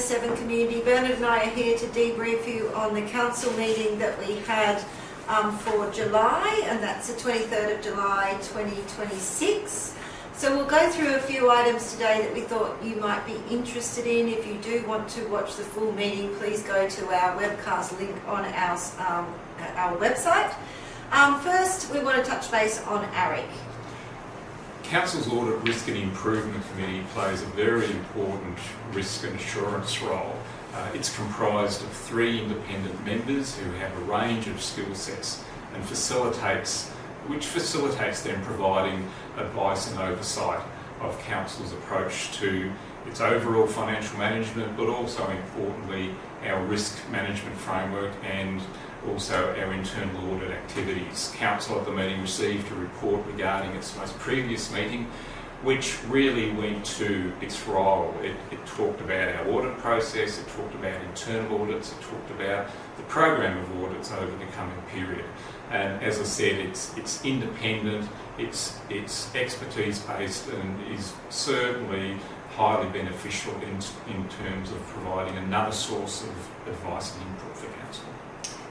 7 community. Bernard and I are here to debrief you on the council meeting that we had for July, and that's the 23rd of July 2026. So we'll go through a few items today that we thought you might be interested in. If you do want to watch the full meeting, please go to our webcast link on our website. First, we want to touch base on ARIC. Council's Audit, Risk and Improvement Committee plays a very important risk and assurance role. It's comprised of 3 independent members who have a range of skill sets and facilitates them providing advice and oversight of Council's approach to its overall financial management, but also importantly our risk management framework and also our internal audit activities. Council at the meeting received a report regarding its most previous meeting, which really went to its role. It talked about our audit process, it talked about internal audits, it talked about the program of audits over the coming period. And as I said, it's independent, it's expertise based, and is certainly highly beneficial in terms of providing another source of advice and input for Council.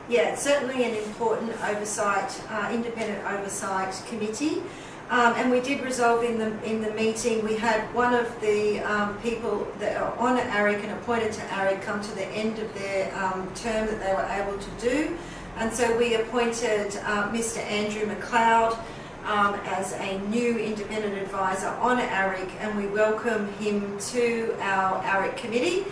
Yeah, it's certainly an important oversight, independent oversight committee. And we did resolve in the meeting, we had one of the people that are on ARIC and appointed to ARIC come to the end of their term that they were able to do. And so we appointed Mr. Andrew McLeod as a new independent advisor on ARIC, and we welcome him to our ARIC committee.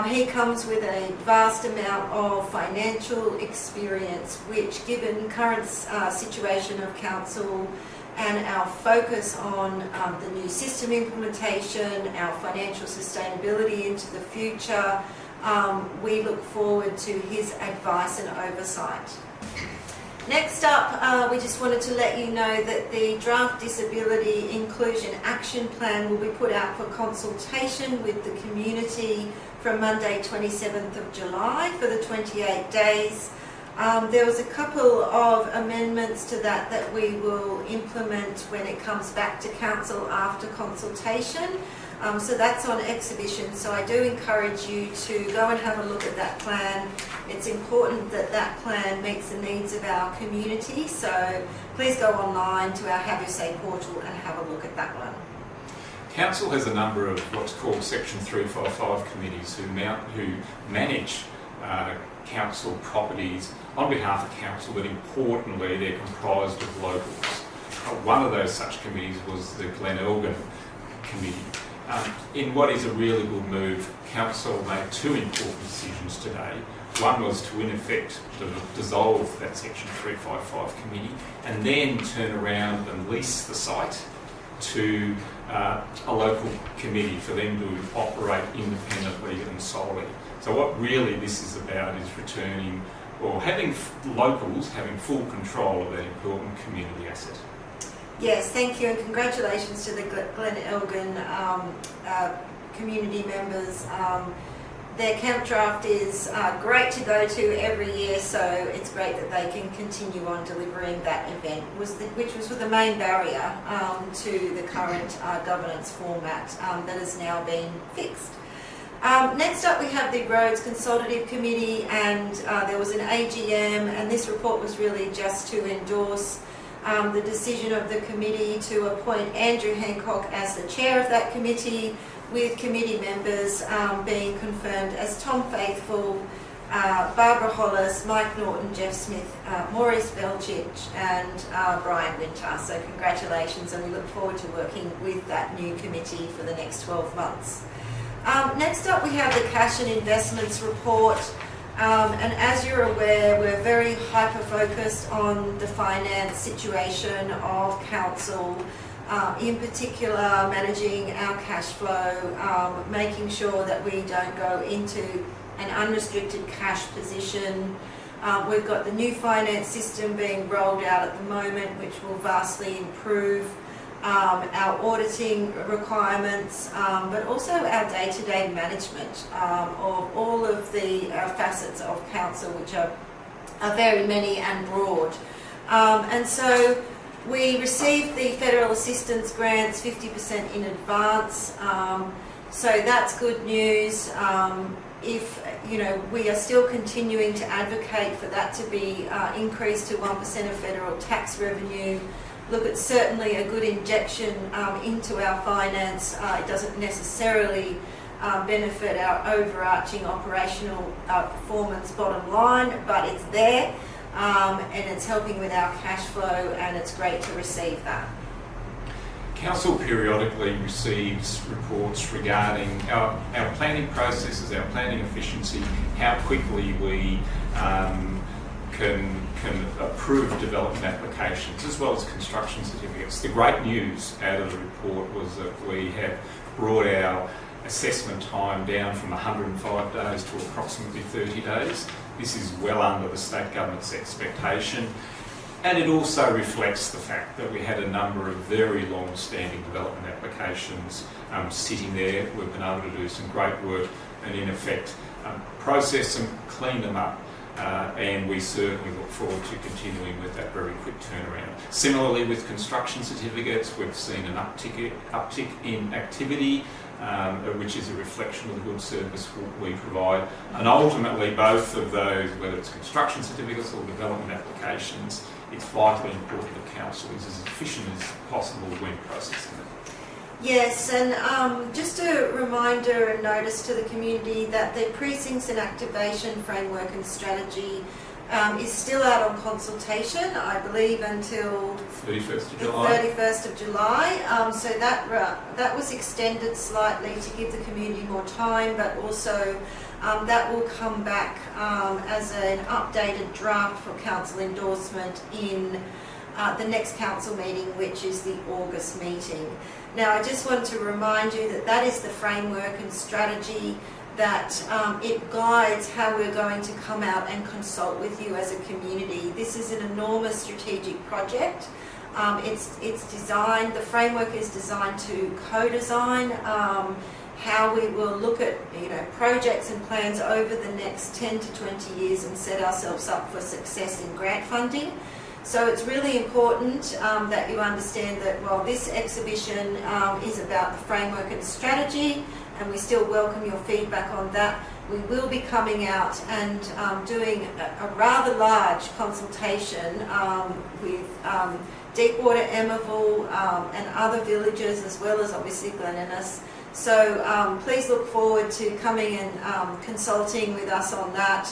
He comes with a vast amount of financial experience, which, given current situation of Council and our focus on the new system implementation, our financial sustainability into the future, we look forward to his advice and oversight. Next up, we just wanted to let you know that the draft Disability Inclusion Action Plan will be put out for consultation with the community from Monday 27th of July for the 28 days. There was a couple of amendments to that we will implement when it comes back to Council after consultation. So that's on exhibition, so I do encourage you to go and have a look at that plan. It's important that that plan meets the needs of our community, so please go online to our Have Your Say portal and have a look at that one. Council has a number of what's called Section 355 committees who manage Council properties on behalf of Council, but importantly they're comprised of locals. One of those such committees was the Glen Elgin Committee. In what is a really good move, Council made 2 important decisions today. One was to, in effect, dissolve that Section 355 committee and then turn around and lease the site to a local committee for them to operate independently and solely. So what really this is about is returning, or having locals having full control of that important community asset. Yes, thank you, and congratulations to the Glen Elgin community members. Their camp draft is great to go to every year, so it's great that they can continue on delivering that event, which was the main barrier to the current governance format that has now been fixed. Next up we have the Roads Consultative Committee, and there was an AGM, and this report was really just to endorse the decision of the committee to appoint Andrew Hancock as the chair of that committee, with committee members being confirmed as Tom Faithful, Barbara Hollis, Mike Norton, Jeff Smith, Maurice Belchich and Brian Winter. So congratulations, and we look forward to working with that new committee for the next 12 months. Next up we have the Cash and Investments Report. And as you're aware, we're very hyper-focused on the finance situation of Council, in particular managing our cash flow, making sure that we don't go into an unrestricted cash position. We've got the new finance system being rolled out at the moment, which will vastly improve our auditing requirements, but also our day-to-day management of all of the facets of Council, which are very many and broad. And so we received the federal assistance grants 50% in advance. So that's good news. If we are still continuing to advocate for that to be increased to 1% of federal tax revenue. Look, it's certainly a good injection into our finance. It doesn't necessarily benefit our overarching operational performance bottom line, but it's there and it's helping with our cash flow, and it's great to receive that. Council periodically receives reports regarding our planning processes, our planning efficiency, how quickly we can approve development applications as well as construction certificates. The great news out of the report was that we have brought our assessment time down from 105 days to approximately 30 days. This is well under the state government's expectation. And it also reflects the fact that we had a number of very long-standing development applications sitting there. We've been able to do some great work and in effect process them, clean them up, and we certainly look forward to continuing with that very quick turnaround. Similarly with construction certificates, we've seen an uptick in activity, which is a reflection of the good service we provide. And ultimately both of those, whether it's construction certificates or development applications, it's vitally important that council is as efficient as possible when processing them. Yes, and just a reminder and notice to the community that the Precincts and Activation Framework and Strategy is still out on consultation, I believe, until 31st of the July. 31st of July. So that was extended slightly to give the community more time, but also that will come back as an updated draft for council endorsement in the next council meeting, which is the August meeting. Now, I just want to remind you that that is the framework and strategy that it guides how we're going to come out and consult with you as a community. This is an enormous strategic project. It's designed, the framework is designed to co-design how we will look at projects and plans over the next 10 to 20 years and set ourselves up for success in grant funding. So it's really important that you understand that while this exhibition is about the framework and strategy, and we still welcome your feedback on that, we will be coming out and doing a rather large consultation with Deepwater, Emerville and other villages, as well as obviously Glen Elgin. So please look forward to coming and consulting with us on that.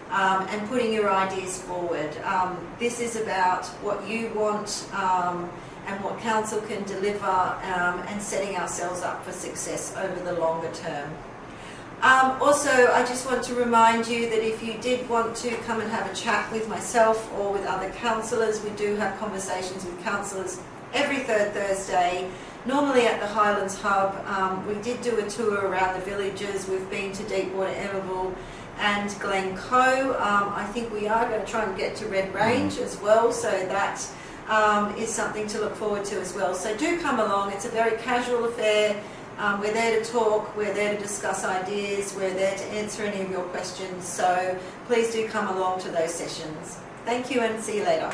And putting your ideas forward. This is about what you want and what council can deliver and setting ourselves up for success over the longer term. Also, I just want to remind you that if you did want to come and have a chat with myself or with other councillors, we do have conversations with councillors every third Thursday, normally at the Highlands Hub. We did do a tour around the villages. We've been to Deepwater, Emerville and Glencoe. I think we are going to try and get to Red Range as well, so that is something to look forward to as well. So do come along. It's a very casual affair. We're there to talk, we're there to discuss ideas, we're there to answer any of your questions, so please do come along to those sessions. Thank you and see you later.